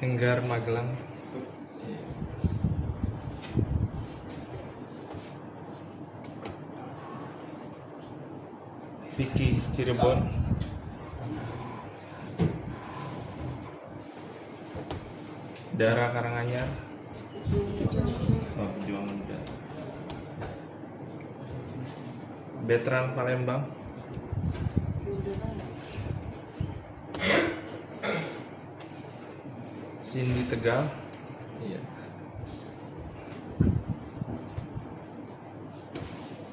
Enggar Magelang. Vicky Cirebon. Dara Karanganyar. Oh, Juang Muda. Betran Palembang. Cindy Tegal. Iya.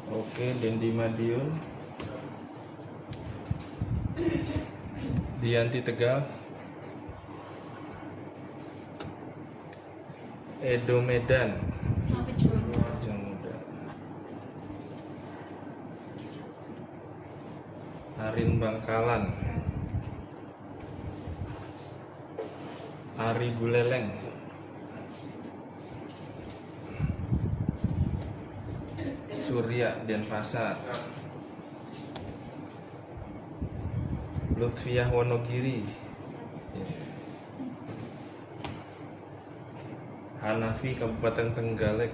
Oke, Dendi Madiun. Dianti Tegal. Edo Medan. Juang Muda. Arin Bangkalan. Ari Buleleng. Surya Denpasar. Lutfiah Wonogiri. Hanafi Kabupaten Trenggalek.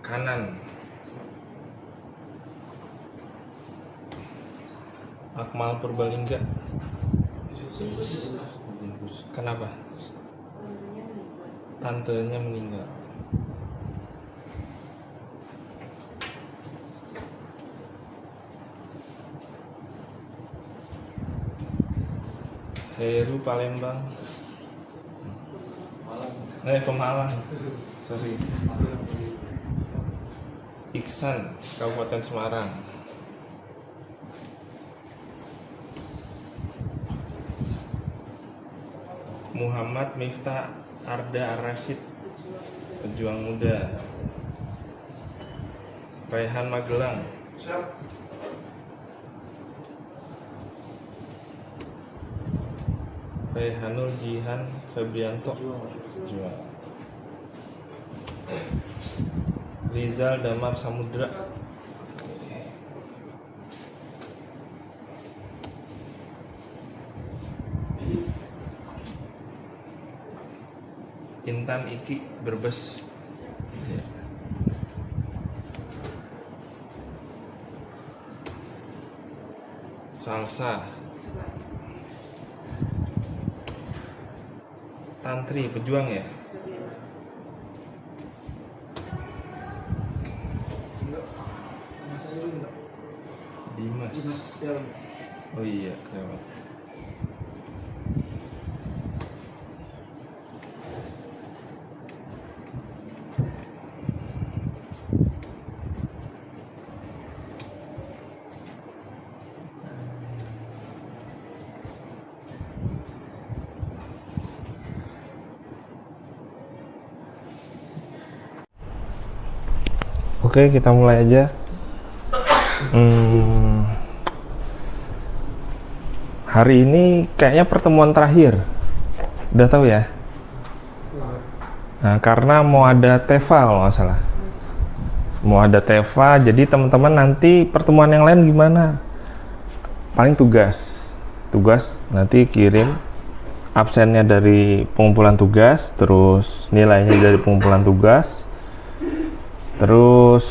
Kanan. Akmal Purbalingga. Kenapa? Tantenya meninggal. Heru Palembang. Pemalang. Sorry. Iksan Kabupaten Semarang. Muhammad Miftah Arda Ar-Rasyid, Pejuang Muda. Raihan Magelang. Raihanul Jihan Febrianto, Pejuang. Rizal Damar Samudra. Intan Iki Brebes. Salsa. Tantri Pejuang ya. Dimas. Oh iya, lewat. Oke, kita mulai aja. Hari ini kayaknya pertemuan terakhir. Udah tahu ya? Nah, karena mau ada TEVA kalau nggak salah. Mau ada TEVA, jadi teman-teman nanti pertemuan yang lain gimana? Paling tugas nanti kirim absennya dari pengumpulan tugas, terus nilainya dari pengumpulan tugas. Terus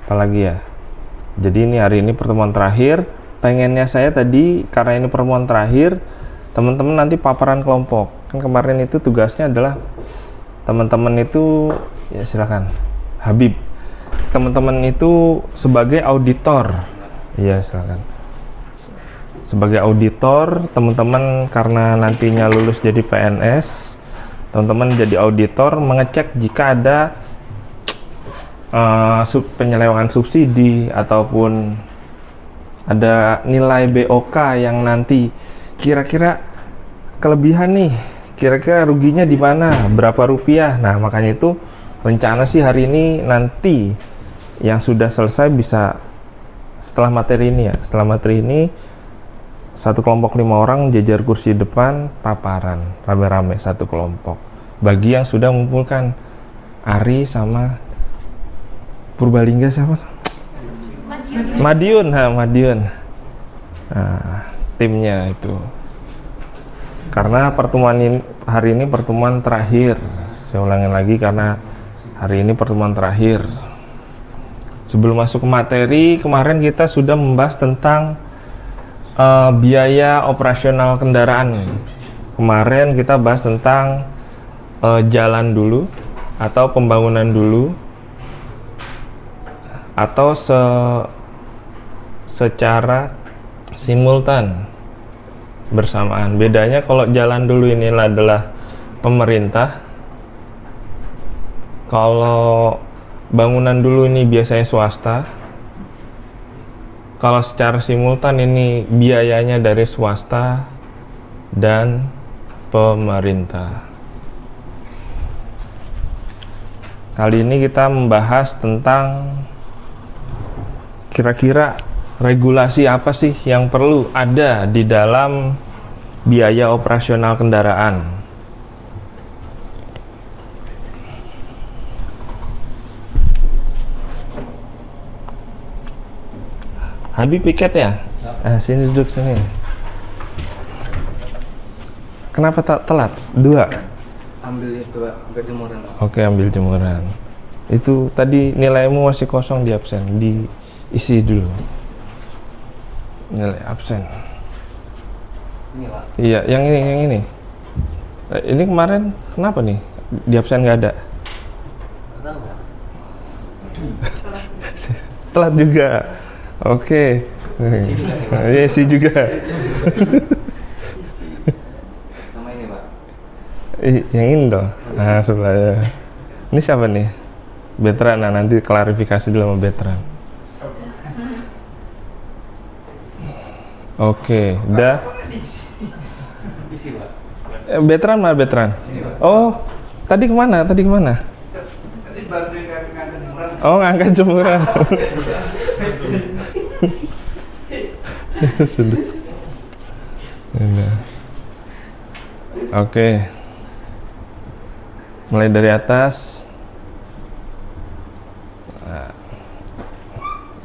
apa lagi ya? Jadi ini hari ini pertemuan terakhir. Pengennya saya tadi karena ini pertemuan terakhir, teman-teman nanti paparan kelompok. Kan kemarin itu tugasnya adalah teman-teman itu ya silakan Habib. Teman-teman itu sebagai auditor. Iya, silakan. Sebagai auditor, teman-teman karena nantinya lulus jadi PNS, teman-teman jadi auditor mengecek jika ada penyelewengan subsidi ataupun ada nilai BOK yang nanti kira-kira kelebihan nih, kira-kira ruginya di mana, berapa rupiah. Nah, makanya itu rencana sih hari ini nanti yang sudah selesai bisa setelah materi ini ya. Setelah materi ini satu kelompok 5 orang jejer kursi depan paparan rame-rame satu kelompok bagi yang sudah mengumpulkan. Ari sama Purbalingga siapa? Madiun. Madiun. Nah, timnya itu. Karena pertemuan hari ini pertemuan terakhir. Saya ulangi lagi karena hari ini pertemuan terakhir. Sebelum masuk ke materi, kemarin kita sudah membahas tentang biaya operasional kendaraan. Kemarin kita bahas tentang jalan dulu atau pembangunan dulu atau secara simultan bersamaan. Bedanya kalau jalan dulu ini adalah pemerintah, kalau bangunan dulu ini biasanya swasta. Kalau secara simultan ini biayanya dari swasta dan pemerintah. Kali ini kita membahas tentang kira-kira regulasi apa sih yang perlu ada di dalam biaya operasional kendaraan. Habib piket ya? Sini duduk sini. Kenapa tak telat? 2? Ambil itu Pak, ambil jemuran. Oke, ambil jemuran. Itu tadi nilaimu masih kosong di absen, diisi dulu. Nilai absen. Ini Pak. Iya, yang ini. Ini kemarin kenapa nih? Di absen nggak ada? Nggak tahu Pak. Telat juga. Oke. Iya sih juga. Sama ini Pak. Yang ini dong. Nah, sebelahnya. Ini siapa nih? Veteran. Nah, nanti klarifikasi dulu sama veteran. Oke, udah. Isi Pak. Veteran mana veteran? Ini Pak. Oh, tadi kemana? Tadi bantu ngangkat jemuran. Oh, ngangkat jemuran. Sudah. Oke. Mulai dari atas. Nah.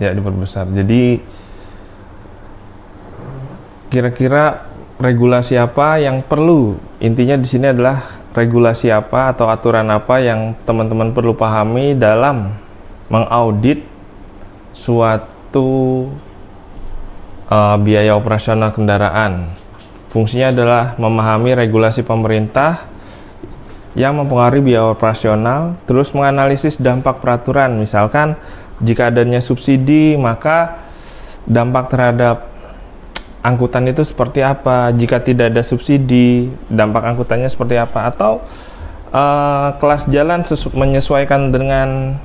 Ya, diperbesar. Jadi kira-kira regulasi apa yang perlu? Intinya di sini adalah regulasi apa atau aturan apa yang teman-teman perlu pahami dalam mengaudit suatu biaya operasional kendaraan. Fungsinya adalah memahami regulasi pemerintah yang mempengaruhi biaya operasional, terus menganalisis dampak peraturan. Misalkan jika adanya subsidi, maka dampak terhadap angkutan itu seperti apa. Jika tidak ada subsidi, dampak angkutannya seperti apa. Atau kelas jalan menyesuaikan dengan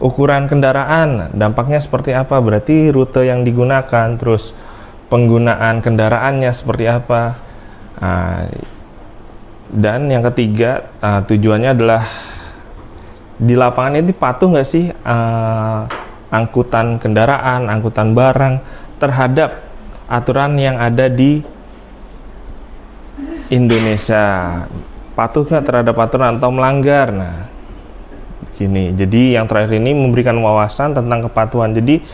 ukuran kendaraan, dampaknya seperti apa. Berarti rute yang digunakan, terus penggunaan kendaraannya seperti apa. Dan yang ketiga, tujuannya adalah di lapangan ini patuh nggak sih angkutan kendaraan, angkutan barang terhadap aturan yang ada di Indonesia. Patuh nggak terhadap aturan atau melanggar? Nah, gini. Jadi yang terakhir ini memberikan wawasan tentang kepatuhan. Jadi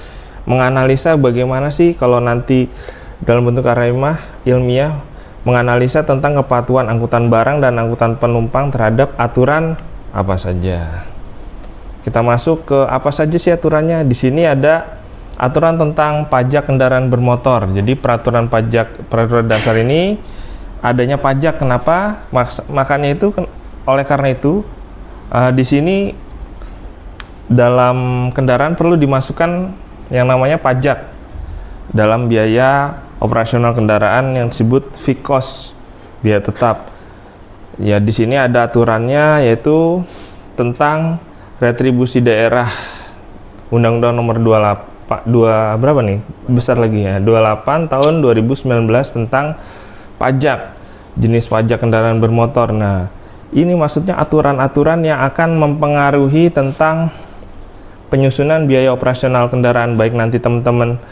menganalisa bagaimana sih kalau nanti dalam bentuk karimah ilmiah menganalisa tentang kepatuhan angkutan barang dan angkutan penumpang terhadap aturan apa saja. Kita masuk ke apa saja sih aturannya. Di sini ada aturan tentang pajak kendaraan bermotor. Jadi peraturan dasar ini adanya pajak. Kenapa? Makanya itu oleh karena itu di sini dalam kendaraan perlu dimasukkan yang namanya pajak dalam biaya operasional kendaraan yang disebut fixed cost, biaya tetap. Ya, di sini ada aturannya, yaitu tentang retribusi daerah. Undang-Undang Nomor 28 berapa nih? Besar lagi ya. 28 tahun 2019 tentang pajak, jenis pajak kendaraan bermotor. Nah, ini maksudnya aturan-aturan yang akan mempengaruhi tentang penyusunan biaya operasional kendaraan, baik nanti teman-teman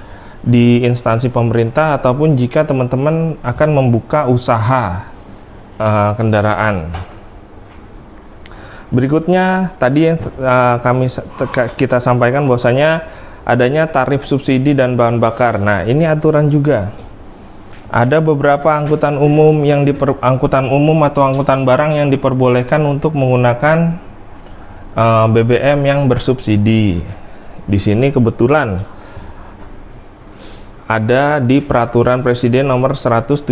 di instansi pemerintah ataupun jika teman-teman akan membuka usaha kendaraan. Berikutnya tadi yang kita sampaikan bahwasanya adanya tarif subsidi dan bahan bakar. Nah, ini aturan juga. Ada beberapa angkutan umum angkutan umum atau angkutan barang yang diperbolehkan untuk menggunakan BBM yang bersubsidi. Di sini kebetulan ada di Peraturan Presiden Nomor 117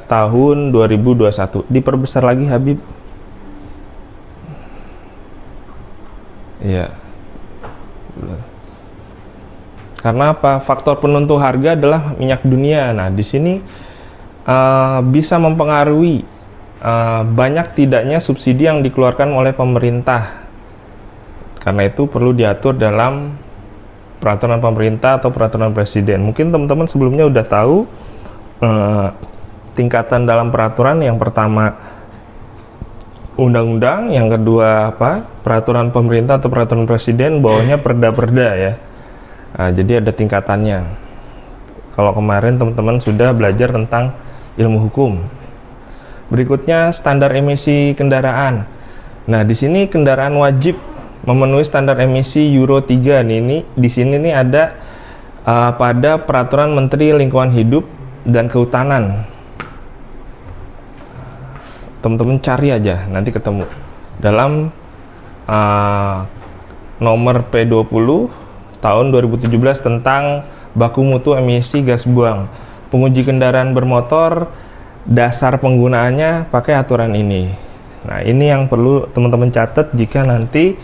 Tahun 2021. Diperbesar lagi, Habib. Iya. Karena apa? Faktor penentu harga adalah minyak dunia. Nah, di sini bisa mempengaruhi banyak tidaknya subsidi yang dikeluarkan oleh pemerintah. Karena itu perlu diatur dalam peraturan pemerintah atau peraturan presiden. Mungkin teman-teman sebelumnya udah tahu tingkatan dalam peraturan. Yang pertama undang-undang, yang kedua peraturan pemerintah atau peraturan presiden, bawahnya perda-perda ya. Nah, jadi ada tingkatannya. Kalau kemarin teman-teman sudah belajar tentang ilmu hukum. Berikutnya standar emisi kendaraan. Nah, di sini kendaraan wajib memenuhi standar emisi Euro 3 nih. Ini di sini nih ada pada peraturan Menteri Lingkungan Hidup dan Kehutanan. Teman-teman cari aja, nanti ketemu dalam nomor P20 tahun 2017 tentang baku mutu emisi gas buang. Penguji kendaraan bermotor, dasar penggunaannya pakai aturan ini. Nah, ini yang perlu teman-teman catat jika nanti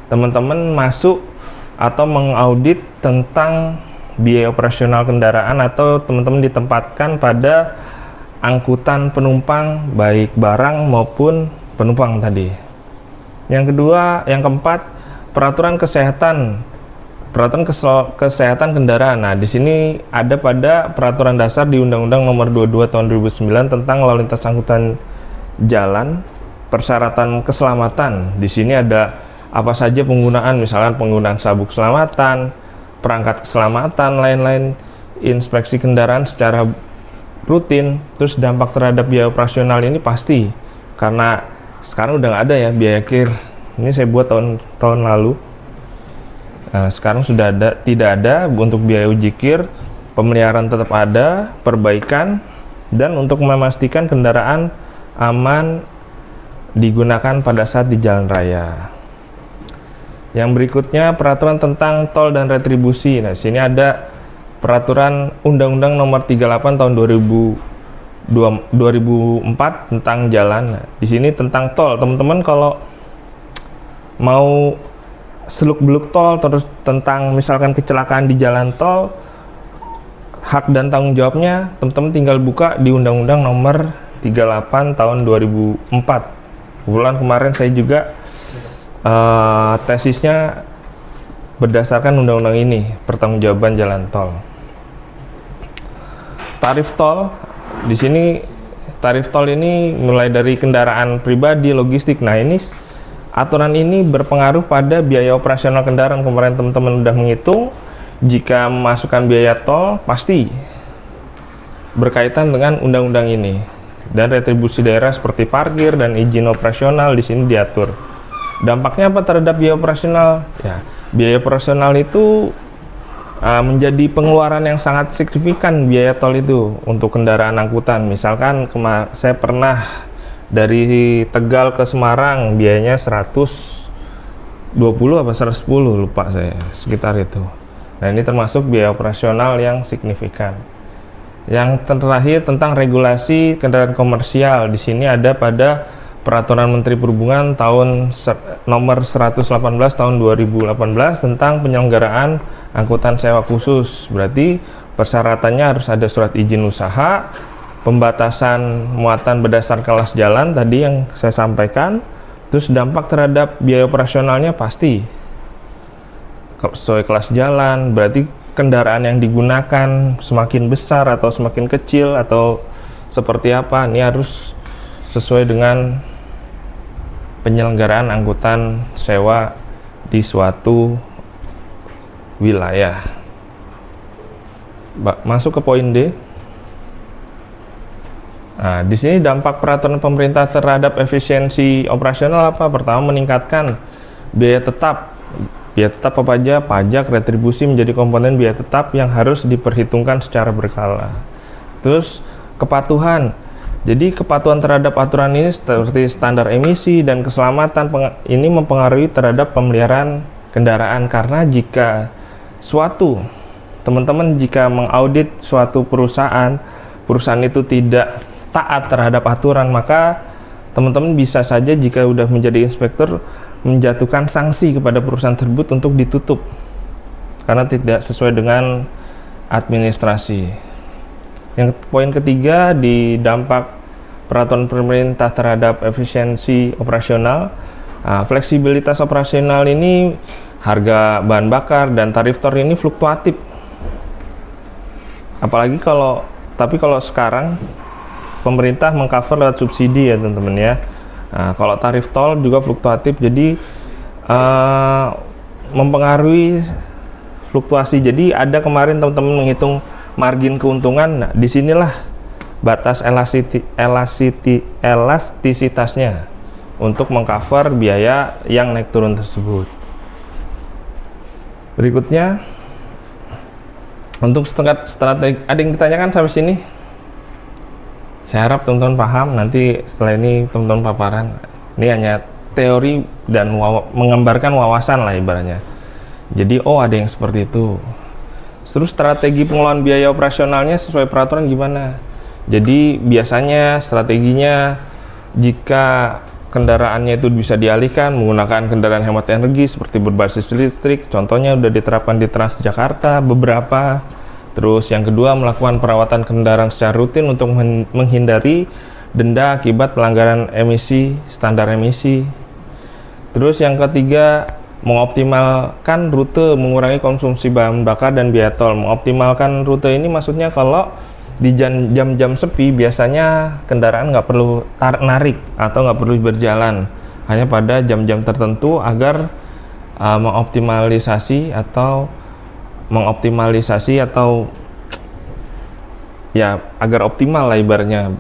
teman-teman masuk atau mengaudit tentang biaya operasional kendaraan atau teman-teman ditempatkan pada angkutan penumpang, baik barang maupun penumpang tadi. Yang kedua, yang keempat, peraturan kesehatan kendaraan. Nah, di sini ada pada peraturan dasar di Undang-Undang Nomor 22 Tahun 2009 tentang lalu lintas angkutan jalan, persyaratan keselamatan. Di sini ada apa saja penggunaan, misalkan penggunaan sabuk keselamatan, perangkat keselamatan, lain-lain, inspeksi kendaraan secara rutin. Terus dampak terhadap biaya operasional ini pasti, karena sekarang udah nggak ada ya biaya kir. Ini saya buat tahun lalu. Nah, sekarang sudah tidak ada untuk biaya uji kir. Pemeliharaan tetap ada, perbaikan, dan untuk memastikan kendaraan aman digunakan pada saat di jalan raya. Yang berikutnya peraturan tentang tol dan retribusi. Nah, sini ada peraturan Undang-Undang Nomor 38 Tahun 2004 tentang jalan. Nah, di sini tentang tol. Teman-teman kalau mau seluk-beluk tol, terus tentang misalkan kecelakaan di jalan tol, hak dan tanggung jawabnya teman-teman tinggal buka di Undang-Undang Nomor 38 Tahun 2004. Kebetulan kemarin saya juga tesisnya berdasarkan undang-undang ini, pertanggungjawaban jalan tol. Tarif tol, di sini tarif tol ini mulai dari kendaraan pribadi, logistik. Nah, ini aturan ini berpengaruh pada biaya operasional kendaraan. Kemarin teman-teman udah menghitung, jika memasukkan biaya tol pasti berkaitan dengan undang-undang ini. Dan retribusi daerah seperti parkir dan izin operasional di sini diatur. Dampaknya apa terhadap biaya operasional? Ya, biaya operasional itu menjadi pengeluaran yang sangat signifikan biaya tol itu untuk kendaraan angkutan. Misalkan saya pernah dari Tegal ke Semarang biayanya 120 apa 110, lupa saya, sekitar itu. Nah, ini termasuk biaya operasional yang signifikan. Yang terakhir tentang regulasi kendaraan komersial. Di sini ada pada Peraturan Menteri Perhubungan nomor 118 tahun 2018 tentang penyelenggaraan angkutan sewa khusus. Berarti persyaratannya harus ada surat izin usaha, pembatasan muatan berdasar kelas jalan tadi yang saya sampaikan. Terus dampak terhadap biaya operasionalnya pasti sesuai kelas jalan. Berarti kendaraan yang digunakan semakin besar atau semakin kecil atau seperti apa, ini harus sesuai dengan penyelenggaraan angkutan sewa di suatu wilayah. Masuk ke poin D. Nah, di sini dampak peraturan pemerintah terhadap efisiensi operasional apa? Pertama, meningkatkan biaya tetap. Biaya tetap apa aja? Pajak, retribusi menjadi komponen biaya tetap yang harus diperhitungkan secara berkala. Terus, kepatuhan. Jadi, kepatuhan terhadap aturan ini seperti standar emisi dan keselamatan ini mempengaruhi terhadap pemeliharaan kendaraan, karena jika teman-teman jika mengaudit suatu perusahaan itu tidak taat terhadap aturan, maka teman-teman bisa saja jika sudah menjadi inspektur menjatuhkan sanksi kepada perusahaan tersebut untuk ditutup karena tidak sesuai dengan administrasi. Yang poin ketiga, di dampak peraturan pemerintah terhadap efisiensi operasional. Fleksibilitas operasional ini, harga bahan bakar dan tarif tol ini fluktuatif. Tapi kalau sekarang pemerintah mengcover lewat subsidi ya teman-teman ya. Nah, kalau tarif tol juga fluktuatif, jadi mempengaruhi fluktuasi. Jadi ada kemarin teman-teman menghitung margin keuntungan. Nah, disinilah batas elastisitasnya untuk mengcover biaya yang naik turun tersebut. Berikutnya, untuk strategi, ada yang ditanyakan sampai sini? Saya harap teman-teman paham. Nanti setelah ini teman-teman paparan. Ini hanya teori dan menggambarkan wawasan lah ibaratnya. Jadi ada yang seperti itu. Terus strategi pengelolaan biaya operasionalnya sesuai peraturan gimana? Jadi biasanya strateginya, jika kendaraannya itu bisa dialihkan menggunakan kendaraan hemat energi seperti berbasis listrik, contohnya udah diterapkan di Transjakarta beberapa. Terus yang kedua, melakukan perawatan kendaraan secara rutin untuk menghindari denda akibat pelanggaran standar emisi. Terus yang ketiga, mengoptimalkan rute, mengurangi konsumsi bahan bakar dan biaya tol. Mengoptimalkan rute ini maksudnya kalau di jam-jam sepi biasanya kendaraan nggak perlu narik atau nggak perlu berjalan, hanya pada jam-jam tertentu agar mengoptimalisasi atau ya agar optimal lah ibaratnya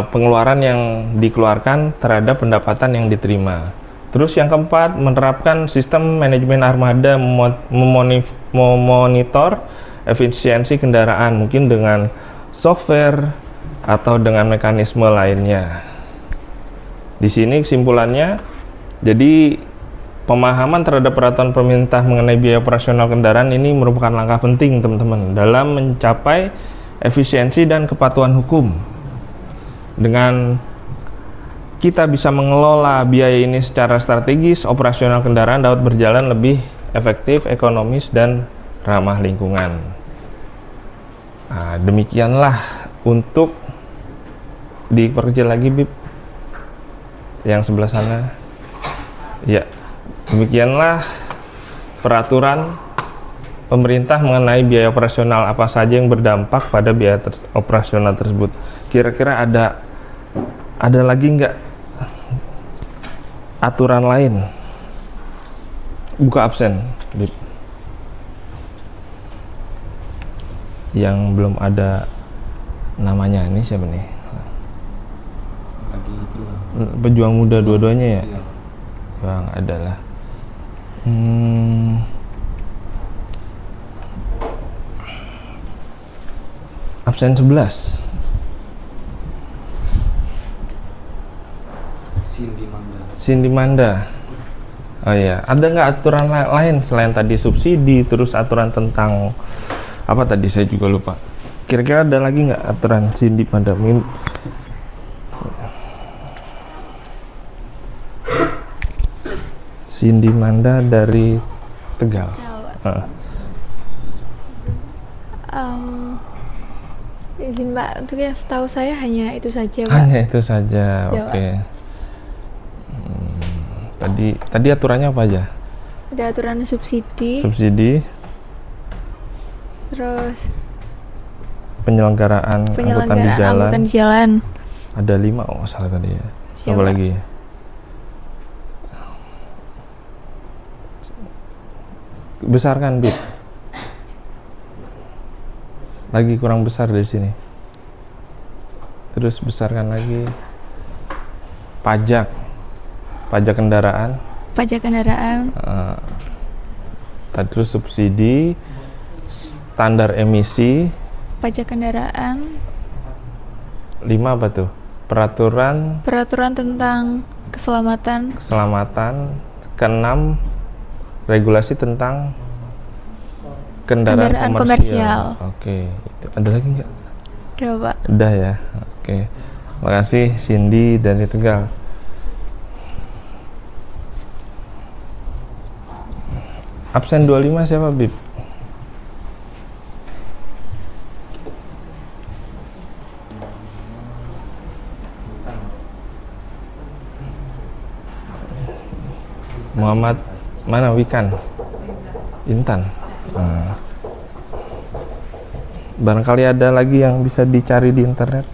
pengeluaran yang dikeluarkan terhadap pendapatan yang diterima. Terus yang keempat, menerapkan sistem manajemen armada, memonitor efisiensi kendaraan mungkin dengan software atau dengan mekanisme lainnya. Di sini kesimpulannya, jadi pemahaman terhadap peraturan pemerintah mengenai biaya operasional kendaraan ini merupakan langkah penting teman-teman dalam mencapai efisiensi dan kepatuhan hukum. Dengan kita bisa mengelola biaya ini secara strategis, operasional kendaraan dapat berjalan lebih efektif, ekonomis, dan ramah lingkungan. Nah, demikianlah untuk diperkecil lagi, Bib, yang sebelah sana. Ya, demikianlah peraturan pemerintah mengenai biaya operasional apa saja yang berdampak pada biaya operasional tersebut. Kira-kira ada lagi nggak aturan lain? Buka absen, Bib, yang belum ada namanya. Ini siapa nih? Lagi itu Pejuang muda dua-duanya ya? iya. Bang, adalah absen 11. Cindy Manda. Oh iya, ada nggak aturan lain selain tadi subsidi, terus aturan tentang apa tadi saya juga lupa. Kira-kira ada lagi nggak aturan Cindy Manda? Cindy Manda dari Tegal. Izin Mbak, untuk yang setahu saya hanya itu saja, Mbak. Hanya itu saja, Ya, oke. Tadi aturannya apa aja? Ada aturan subsidi, terus penyelenggaraan angkutan di jalan. Ada 5 salah tadi ya. Siapa? Apa lagi? Besarkan, Bib. Lagi kurang besar dari sini. terus besarkan lagi. Pajak kendaraan. Pajak kendaraan. Terus subsidi, standar emisi. Pajak kendaraan. 5 apa tuh? Peraturan tentang keselamatan. Keenam, regulasi tentang kendaraan komersial. Oke, itu ada lagi nggak? Udah, Pak. Udah ya. Oke. Makasih Cindy dari Tegal. Absen 25 siapa, Bib? Muhammad mana? Wikan? Intan. Barangkali ada lagi yang bisa dicari di internet.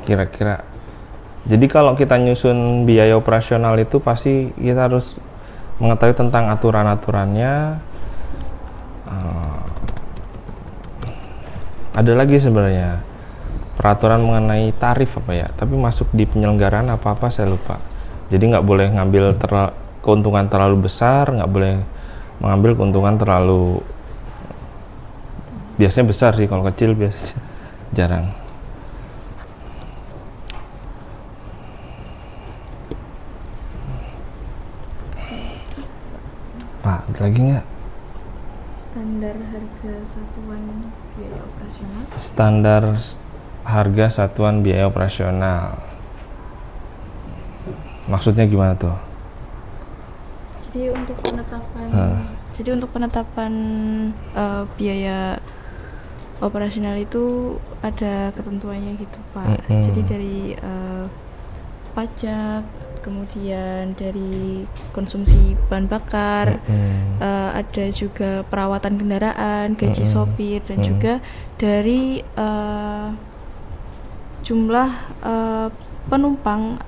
Kira-kira. Jadi kalau kita nyusun biaya operasional itu pasti kita harus mengetahui tentang aturan-aturannya. Ada lagi sebenarnya peraturan mengenai tarif apa ya, tapi masuk di penyelenggaraan apa saya lupa. Jadi nggak boleh ngambil keuntungan terlalu besar, nggak boleh mengambil keuntungan terlalu, biasanya besar sih, kalau kecil biasanya jarang. Pak, ada lagi nggak? Standar harga satuan biaya operasional. Standar harga satuan biaya operasional. Maksudnya gimana tuh? Jadi untuk penetapan biaya operasional itu ada ketentuannya gitu, Pak. Jadi dari pajak, kemudian dari konsumsi bahan bakar, ada juga perawatan kendaraan, gaji sopir, dan juga dari jumlah penumpang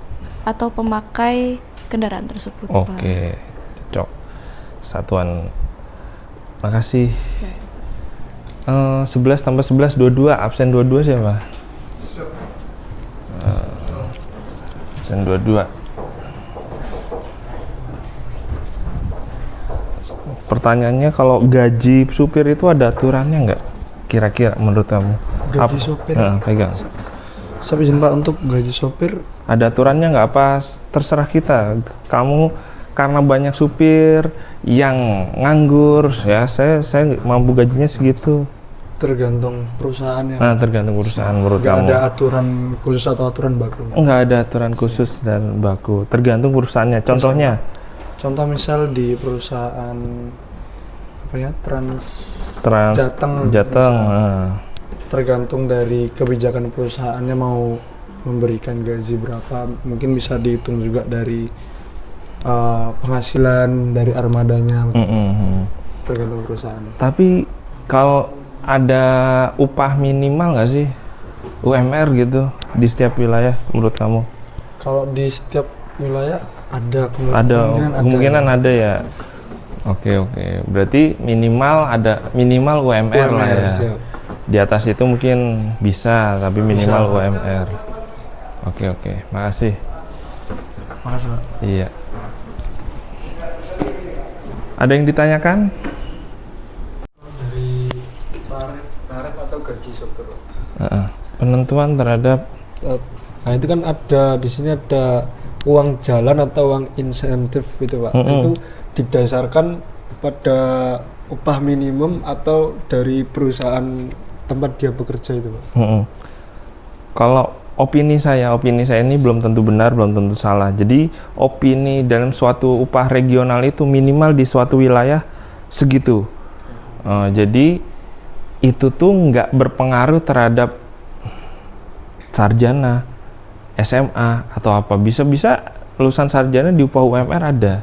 atau pemakai kendaraan tersebut. Oke, cocok. Satuan. Makasih. 11 tambah 11 22, absen 22 siapa? Absen 22. Pertanyaannya, kalau gaji supir itu ada aturannya nggak? Kira-kira menurut kamu? Gaji sopir? Pegang. Saya izin Pak, untuk gaji sopir ada aturannya nggak? Apa terserah kita? Kamu karena banyak supir yang nganggur, ya saya mampu gajinya segitu. tergantung perusahaannya. Nah, tergantung perusahaan menurut Nggak kamu. ada aturan khusus atau aturan baku? Nggak ada aturan khusus dan baku. Tergantung perusahaannya. Contohnya? Contoh misal di perusahaan apa ya, Jateng. Tergantung dari kebijakan perusahaannya mau memberikan gaji berapa, mungkin bisa dihitung juga dari penghasilan dari armadanya. Tergantung perusahaan. Tapi kalau ada upah minimal nggak sih, UMR gitu di setiap wilayah menurut kamu? Kalau di setiap wilayah ada kemungkinan ada ya. Oke. Berarti minimal UMR lah ya. Siap. Di atas itu mungkin bisa, tapi minimal UMR. Oke. Makasih. Makasih Pak. Iya. Ada yang ditanyakan? Dari tarif atau gaji sopir. Penentuan terhadap. Nah itu kan ada di sini ada uang jalan atau uang insentif itu Pak. Itu didasarkan pada upah minimum atau dari perusahaan tempat dia bekerja itu Pak. Kalau opini saya ini belum tentu benar, belum tentu salah. Jadi opini dalam suatu upah regional itu minimal di suatu wilayah segitu. Jadi itu tuh nggak berpengaruh terhadap sarjana, SMA atau apa. Bisa lulusan sarjana di upah UMR ada.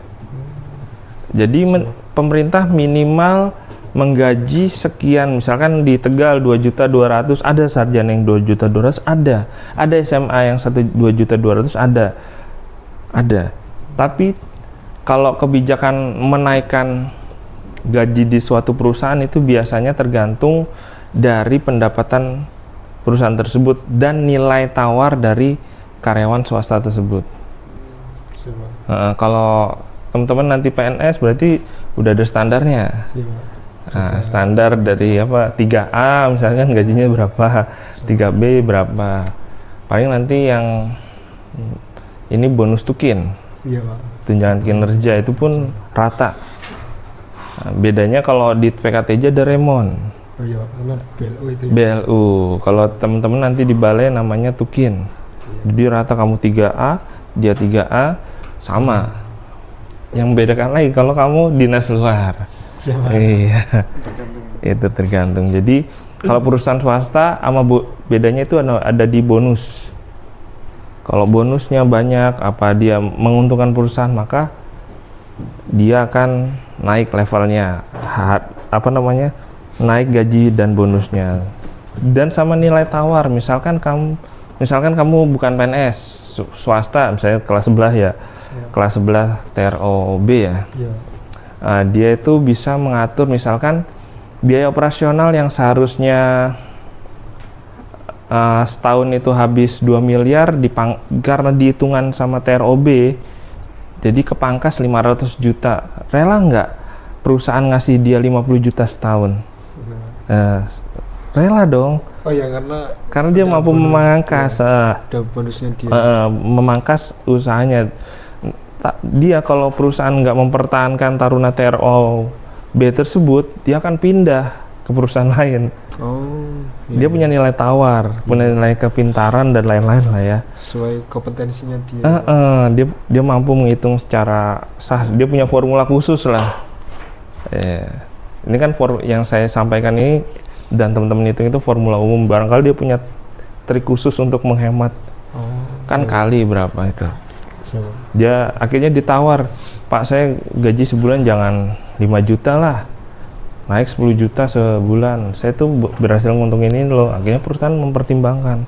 Jadi pemerintah minimal menggaji sekian, misalkan di Tegal 2.200.000, ada sarjana yang 2.200.000, ada SMA yang 2.200.000, ada. Tapi kalau kebijakan menaikkan gaji di suatu perusahaan itu biasanya tergantung dari pendapatan perusahaan tersebut dan nilai tawar dari karyawan swasta tersebut. Kalau teman-teman nanti PNS berarti udah ada standarnya. Nah, standar dari apa 3A misalkan gajinya berapa, 3B berapa. Paling nanti yang ini bonus tukin. Iya, Pak. Tunjangan kinerja itu pun rata. Nah, bedanya kalau di PKTJ ada remon. Oh iya, karena BLU itu. Ya. BLU. Kalau teman-teman nanti di balai namanya tukin. Jadi rata kamu 3A, dia 3A sama. Yang membedakan lagi kalau kamu dinas luar. Siapa? Iya. Itu tergantung. Jadi kalau perusahaan swasta sama bedanya itu ada di bonus. Kalau bonusnya banyak, apa dia menguntungkan perusahaan, maka dia akan naik levelnya, naik gaji dan bonusnya. Dan sama nilai tawar, misalkan kamu bukan PNS, swasta, misalnya kelas 11 ya, kelas 11 TROB ya. Dia itu bisa mengatur misalkan biaya operasional yang seharusnya setahun itu habis 2 miliar karena dihitungan sama TROB jadi kepangkas 500 juta. Rela nggak perusahaan ngasih dia 50 juta setahun? Rela dong. Oh ya, karena dia mampu memangkas ada bonusnya dia. Memangkas usahanya. Dia kalau perusahaan nggak mempertahankan taruna TROB tersebut, dia akan pindah ke perusahaan lain. Iya. Dia punya nilai tawar, punya nilai kepintaran dan lain-lain lah ya. Sesuai kompetensinya dia. Dia mampu menghitung secara sah. Dia punya formula khusus lah. Ini kan yang saya sampaikan ini dan teman-teman hitung itu formula umum. Barangkali dia punya trik khusus untuk menghemat. Kan kali berapa itu? Dia akhirnya ditawar, Pak saya gaji sebulan jangan 5 juta lah, naik 10 juta sebulan, saya tuh berhasil nguntungin ini loh. Akhirnya perusahaan mempertimbangkan,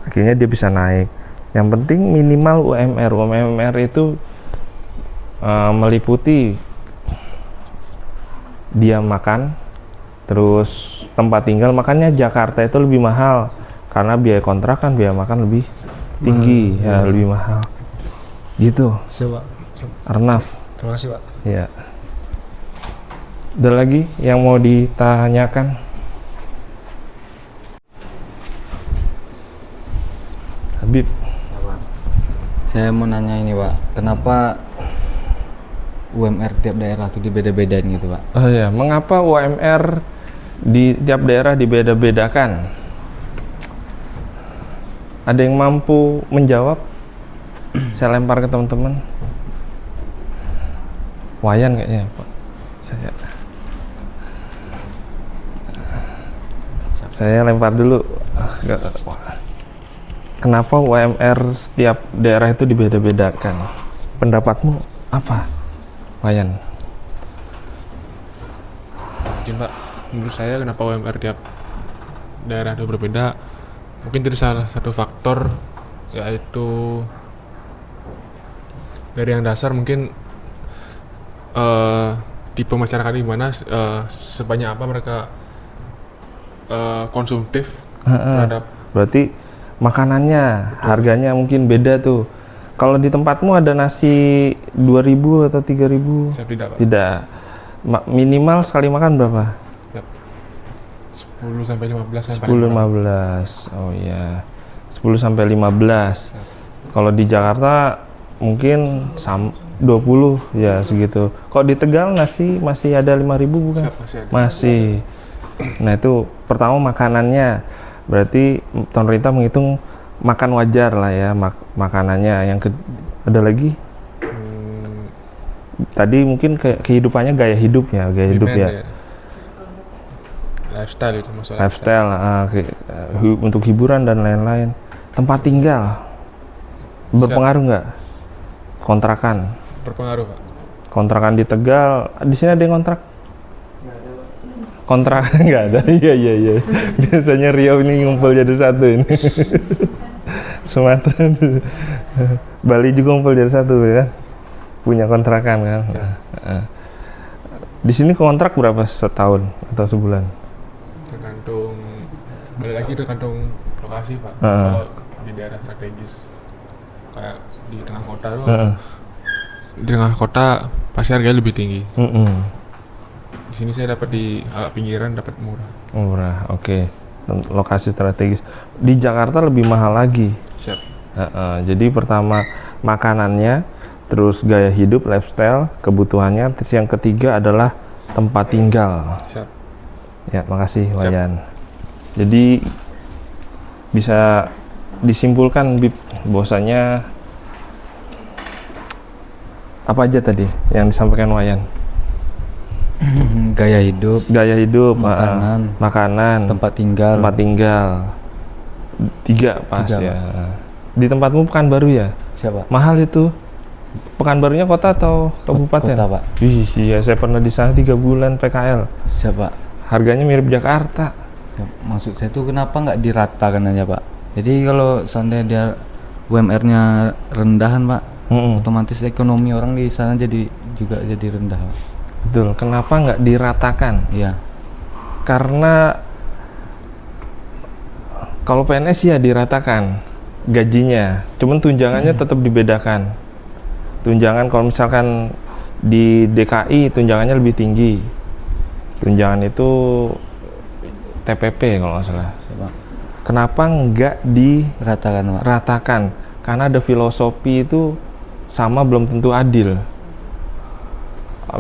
akhirnya dia bisa naik. Yang penting minimal UMR. UMR itu meliputi dia makan, terus tempat tinggal. Makanya Jakarta itu lebih mahal karena biaya kontrakan, biaya makan lebih tinggi, lebih mahal. Gitu. Siap, Pak. Arnaf. Terima kasih, Pak. Ya. Ada lagi yang mau ditanyakan? Habib. Saya mau nanya ini Pak, kenapa UMR tiap daerah tuh dibeda-bedain gitu Pak? Oh ya, mengapa UMR di tiap daerah dibeda-bedakan? Ada yang mampu menjawab? Saya lempar ke teman-teman. Wayan kayaknya Pak. Saya lempar dulu. Kenapa UMR setiap daerah itu dibeda-bedakan? Pendapatmu apa, Wayan? Mungkin Pak, menurut saya kenapa UMR tiap daerah itu berbeda, mungkin dari salah satu faktor yaitu dari yang dasar mungkin tipe masyarakat di mana sebanyak apa mereka konsumtif terhadap. Berarti makanannya, harganya mungkin beda tuh. Kalau di tempatmu ada nasi 2.000 atau 3.000? Saya tidak Pak. Tidak. Minimal sekali makan berapa? 10 sampai 15 10 15. Oh iya. 10 sampai 15. Kalau di Jakarta mungkin 20 ya segitu. Kalau di Tegal nasi masih ada 5.000 bukan? Masih. Nah, itu pertama makanannya. Berarti pemerintah menghitung makan wajar lah ya makanannya. Ada lagi? Tadi mungkin kehidupannya gaya hidup ya. Lifestyle itu masalah. Lifestyle, untuk hiburan dan lain-lain. Tempat tinggal berpengaruh nggak? Kontrakan. Berpengaruh Pak. Kontrakan di Tegal, di sini ada yang kontrak? Kontrak nggak ada. Iya. Biasanya Riau ini ngumpul jadi satu ini. Sumatera, Bali juga ngumpul jadi satu ya. punya kontrakan kan. Nah. Di sini kontrak berapa setahun atau sebulan? Tergantung, balik lagi tergantung lokasi Pak. Kalau di daerah strategis kayak di tengah kota tuh, di tengah kota pasti harganya lebih tinggi. Di sini saya dapat di agak pinggiran dapat murah. Murah, oke. Lokasi strategis. Di Jakarta lebih mahal lagi. Siap. Jadi pertama makanannya, terus gaya hidup, lifestyle, kebutuhannya, terus yang ketiga adalah tempat tinggal. Siap. Ya, makasih Wayan. Jadi bisa disimpulkan Bib, bahwasanya apa aja tadi yang disampaikan Wayan? Gaya hidup, makanan, tempat tinggal. 3 pas 3, ya. Di tempatmu Pekanbaru ya? Siapa? Mahal itu. Pekanbarunya kota atau kabupaten? Kota, Pak. Wih, iya saya pernah di sana 3 bulan PKL. Siapa? Harganya mirip Jakarta. Maksud saya tuh kenapa nggak diratakan aja Pak? Jadi kalau seandainya dia UMR-nya rendahan Pak, otomatis ekonomi orang di sana juga jadi rendah Pak. Betul. Kenapa nggak diratakan? Iya. Karena kalau PNS ya diratakan gajinya, cuman tunjangannya tetap dibedakan. Tunjangan kalau misalkan di DKI tunjangannya lebih tinggi. Tunjangan itu TPP kalau nggak salah. Kenapa nggak diratakan? Karena ada filosofi itu sama belum tentu adil.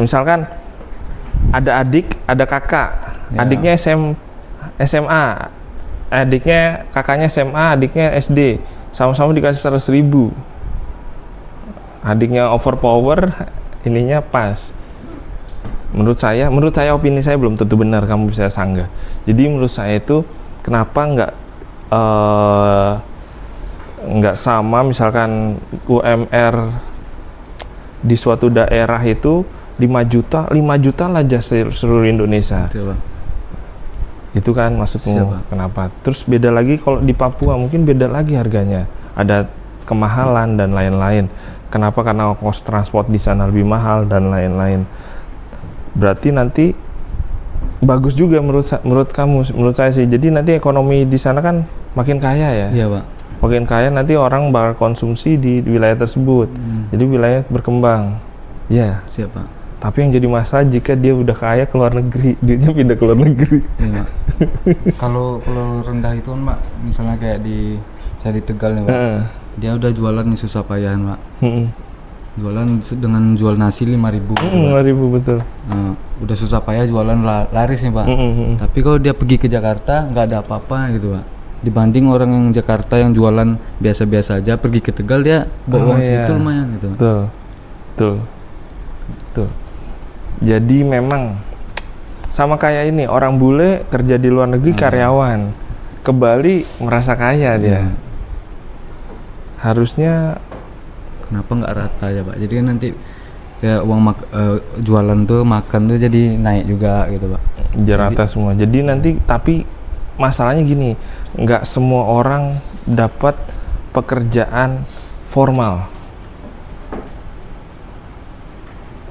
Misalkan ada adik, ada kakak, adiknya SMA, adiknya kakaknya SMA, adiknya SD, sama-sama dikasih 100.000. Adiknya overpower, ininya pas. Menurut saya opini saya belum tentu benar, kamu bisa sanggah. Jadi menurut saya itu kenapa nggak sama, misalkan UMR di suatu daerah itu 5 juta lah aja seluruh Indonesia. Betul, Pak. Itu kan maksudmu. Siapa? Kenapa? Terus beda lagi kalau di Papua, mungkin beda lagi harganya. Ada kemahalan dan lain-lain. Kenapa? Karena kos transport di sana lebih mahal dan lain-lain. Berarti nanti bagus juga menurut kamu, menurut saya sih. Jadi nanti ekonomi di sana kan makin kaya ya. Iya, Pak. Makin kaya nanti orang bakal konsumsi di wilayah tersebut. Jadi wilayah berkembang. Ya. Siapa? Tapi yang jadi masalah jika dia udah kaya ke luar negeri, duitnya pindah ke luar negeri. Iya, Pak. Kalau rendah itu kan, Pak, misalnya kayak saya di Tegal nih, Pak. Dia udah jualan nih susah payahan, Pak. Jualan dengan jual nasi 5.000. 5.000 betul. Udah susah payah jualan laris nih, Pak. Tapi kalau dia pergi ke Jakarta nggak ada apa-apa gitu, Pak. Dibanding orang yang Jakarta yang jualan biasa-biasa aja, pergi ke Tegal dia bawa uang segitu lumayan gitu. Betul. Jadi memang sama kayak ini, orang bule kerja di luar negeri karyawan, ke Bali merasa kaya dia. Harusnya kenapa nggak rata ya, Pak? Jadi kan nanti kayak uang jualan tuh, makan tuh jadi naik juga gitu, Pak. Rata semua. Jadi nanti, tapi masalahnya gini, nggak semua orang dapat pekerjaan formal.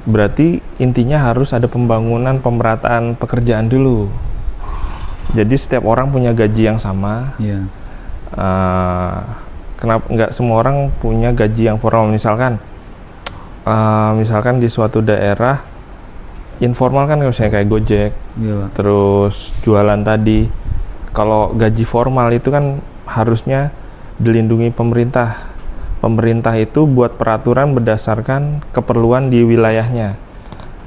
Berarti intinya harus ada pemerataan pekerjaan dulu. Jadi setiap orang punya gaji yang sama. Iya. Kenapa nggak semua orang punya gaji yang formal? Misalkan di suatu daerah informal kan, misalnya kayak Gojek, terus jualan tadi. Kalau gaji formal itu kan harusnya dilindungi pemerintah. Pemerintah itu buat peraturan berdasarkan keperluan di wilayahnya.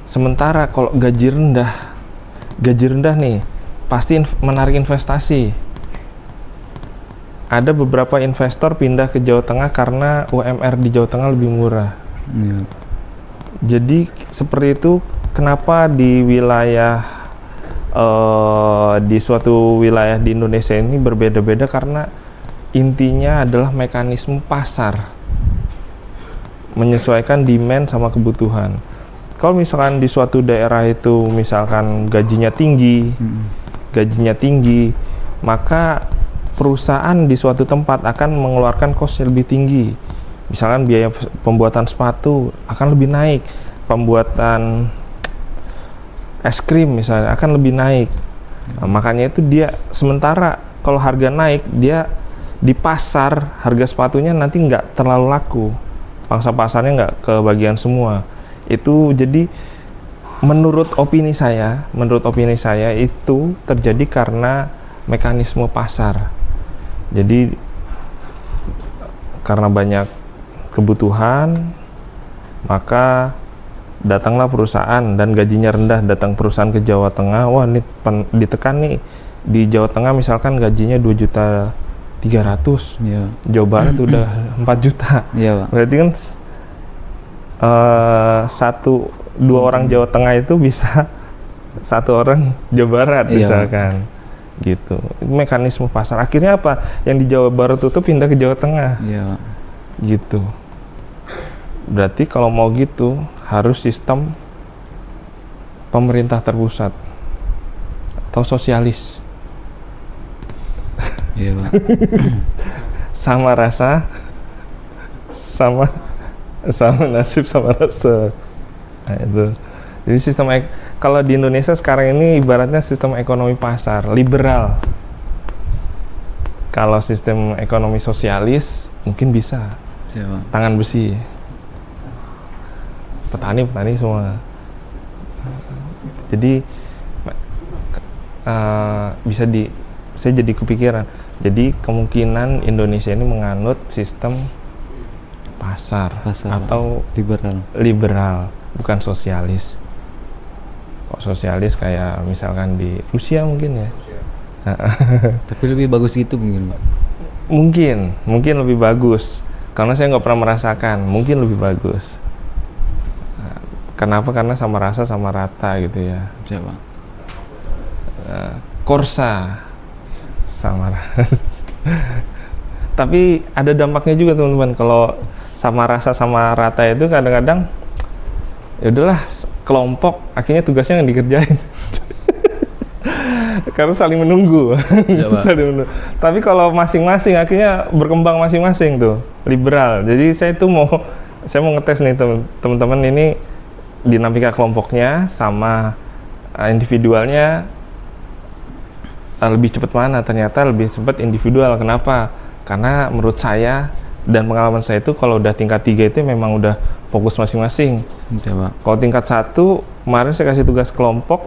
Sementara kalau gaji rendah nih pasti menarik investasi. Ada beberapa investor pindah ke Jawa Tengah karena UMR di Jawa Tengah lebih murah. Iya. Jadi seperti itu. Kenapa di wilayah di suatu wilayah di Indonesia ini berbeda-beda? Karena intinya adalah mekanisme pasar, menyesuaikan demand sama kebutuhan. Kalau misalkan di suatu daerah itu misalkan gajinya tinggi, maka perusahaan di suatu tempat akan mengeluarkan kos yang lebih tinggi. Misalkan biaya pembuatan sepatu akan lebih naik, pembuatan es krim misalnya akan lebih naik. Nah, makanya itu dia sementara kalau harga naik, dia di pasar harga sepatunya nanti nggak terlalu laku, pangsa pasarnya nggak kebagian semua. Itu jadi menurut opini saya itu terjadi karena mekanisme pasar. Jadi karena banyak kebutuhan, maka datanglah perusahaan dan gajinya rendah, datang perusahaan ke Jawa Tengah, wah ini ditekan nih, di Jawa Tengah misalkan gajinya 2.300.000, Iya. Jawa Barat udah 4 juta. Iya, Pak. Berarti kan dua orang Jawa Tengah itu bisa satu orang Jawa Barat Iya. misalkan, gitu. Itu mekanisme pasar. Akhirnya apa? Yang di Jawa Barat itu pindah ke Jawa Tengah, Iya, Pak. gitu. Berarti kalau mau gitu harus sistem pemerintah terpusat atau sosialis. Iya, Pak. Sama rasa, sama nasib, sama rasa. Nah, itu. Jadi kalau di Indonesia sekarang ini ibaratnya sistem ekonomi pasar, liberal. Kalau sistem ekonomi sosialis mungkin bisa Iya, Pak. tangan besi. Petani semua. Jadi saya jadi kepikiran. Jadi kemungkinan Indonesia ini menganut sistem pasar atau liberal, bukan sosialis. Kok sosialis kayak misalkan di Rusia mungkin ya. Tapi lebih bagus gitu mungkin, Pak. Mungkin lebih bagus. Karena saya nggak pernah merasakan, mungkin lebih bagus. Kenapa? Karena sama rasa sama rata gitu ya. Siapa? Korsa sama rasa. Tapi ada dampaknya juga teman-teman. Kalau sama rasa sama rata itu kadang-kadang ya udahlah, kelompok akhirnya tugasnya yang dikerjain. Karena saling menunggu. Saling menunggu. Tapi kalau masing-masing akhirnya berkembang masing-masing tuh, liberal. Jadi saya mau ngetes nih teman-teman ini dinamika kelompoknya sama individualnya lebih cepat mana. Ternyata lebih cepat individual. Kenapa? Karena menurut saya dan pengalaman saya itu kalau udah tingkat 3 itu memang udah fokus masing-masing. Coba. Kalau tingkat 1 kemarin saya kasih tugas kelompok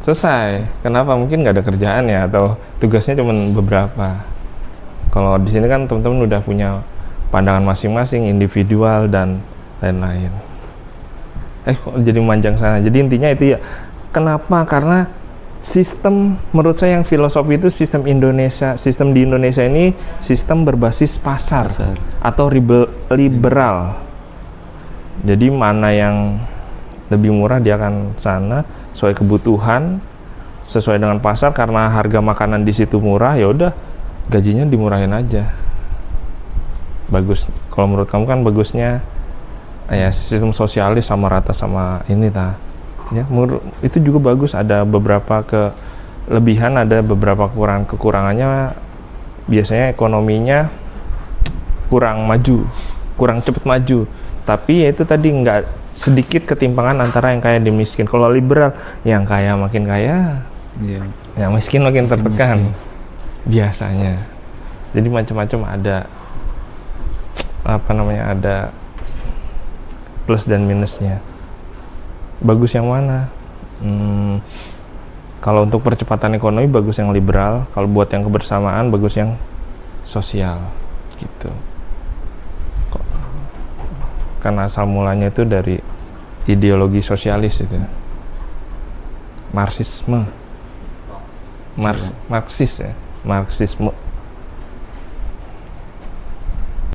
selesai. Kenapa? Mungkin nggak ada kerjaan ya, atau tugasnya cuma beberapa. Kalau di sini kan teman-teman udah punya pandangan masing-masing, individual dan lain-lain. Kok jadi manjang sana. Jadi intinya itu ya. Kenapa? Karena sistem, menurut saya yang filosofi itu sistem di Indonesia ini sistem berbasis pasar. Atau liberal. Jadi mana yang lebih murah dia akan sana sesuai kebutuhan, sesuai dengan pasar. Karena harga makanan di situ murah, ya udah gajinya dimurahin aja. Bagus. Kalau menurut kamu kan bagusnya ya sistem sosialis sama rata sama ini ta. Ya, itu juga bagus. Ada beberapa kelebihan, ada beberapa kekurangannya. Biasanya ekonominya kurang maju, kurang cepat maju. Tapi ya itu tadi nggak sedikit ketimpangan antara yang kaya dan miskin. Kalau liberal, yang kaya makin kaya, yang miskin makin tertekan. Biasanya. Jadi macam-macam ada ada plus dan minusnya. Bagus yang mana? Kalau untuk percepatan ekonomi bagus yang liberal, kalau buat yang kebersamaan bagus yang sosial gitu. Karena asal mulanya itu dari ideologi sosialis itu. Marxisme. Marxis ya, Marxisme.